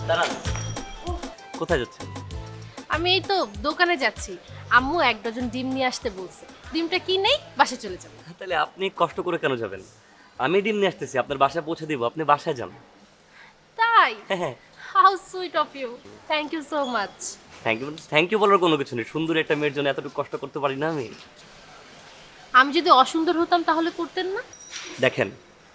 দাঁড়ান, কোথায় যাচ্ছেন? আমি এই তো দোকানে যাচ্ছি। আম্মু 1 ডজন ডিম নিয়ে আসতে বলছে। ডিমটা কিনেই বাসে চলে যাব। তাহলে আপনি কষ্ট করে কেন যাবেন? আমি ডিম নিয়ে আসতেছি, আপনার বাসায় পৌঁছে দিব, আপনি বাসায় যান। তাই? হ্যাঁ হ্যাঁ। How sweet of you. Thank you so much. Thank you বলার কোনো কিছু নেই, সুন্দর একটা মেয়ের জন্য এতটুকু কষ্ট করতে পারি না আমি? আমি যদি অসুন্দর হতাম তাহলে করতেন না? দেখেন,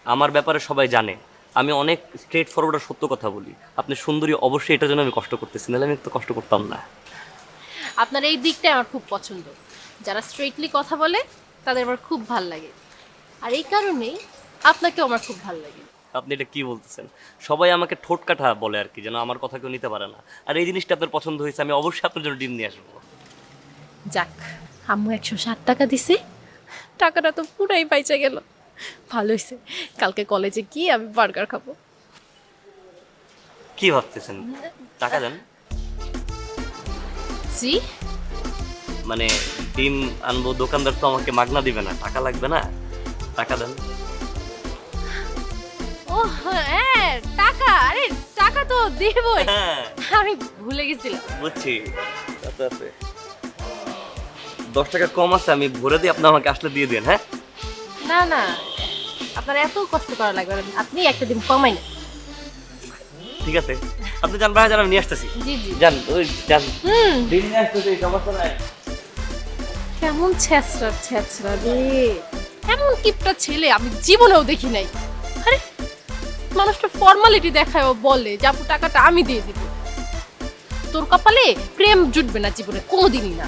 আমার ব্যাপারে সবাই জানে আমি অনেক স্ট্রেট ফরওয়ার্ড আর সত্য কথা বলি। আপনি সুন্দরী, অবশ্যই এটার জন্য আমি কষ্ট করতেছি, নাহলে আমি তো কষ্ট করতাম না। আপনার এই দিকটাই আমার খুব পছন্দ। যারা স্ট্রেটলি কথা বলে তাদের আমার খুব ভাল লাগে। আর এই কারণেই আপনাকেও আমার খুব ভাল লাগে। আপনি এটা কি বলতেছেন? সবাই আমাকে ঠোঁট কাটা বলে আর কি, যেন আমার কথা কেউ নিতে পারে না। আর এই জিনিসটা আপনার পছন্দ হয়েছে, আমি অবশ্যই আপনার জন্য ডিম নিয়ে আসবো। যাক, আম্মু 160 টাকা দিছে, টাকাটা তো পুরাই পাইচা গেল। ভালো হয়েছে, কালকে কলেজে গিয়ে আমি বার্গার খাবো। কি ভাবতেছেন? টাকা দেন। জি? মানে ডিম আনবো, দোকানদার তো আমাকে মাগনা দিবে না, টাকা লাগবে না, টাকা দেন। ও হ্যাঁ, টাকা, আরে টাকা তো দেবই। হ্যাঁ আমি ভুলে গেছিলাম। বুঝছি, আচ্ছা আছে 10 টাকা কম আছে, আমি ভরে দিই, আপনি আমাকে আসলে দিয়ে দেন। হ্যাঁ না না, আপনার এত কষ্ট করা লাগবে না, আপনি একটা দিন কমাই না। ঠিক আছে, আপনি যান ভাই, যান, আমি নিয়ে আসতেছি। জি জি। যান, ওই যান, হুম, ডিম নিয়ে আসতেছি, সমস্যা নাই। কেমন ছ্যাঁচড়া ছ্যাঁচড়া রে, এমন কিপটা ছেলে আমি জীবনেও দেখি নাই। আরে মানুষটা ফর্মালিটি দেখায়, ও বলে যে আপু টাকাটা আমি দিয়ে দিব। তোর কপালে প্রেম জুটবে না জীবনে কোনোদিনই না।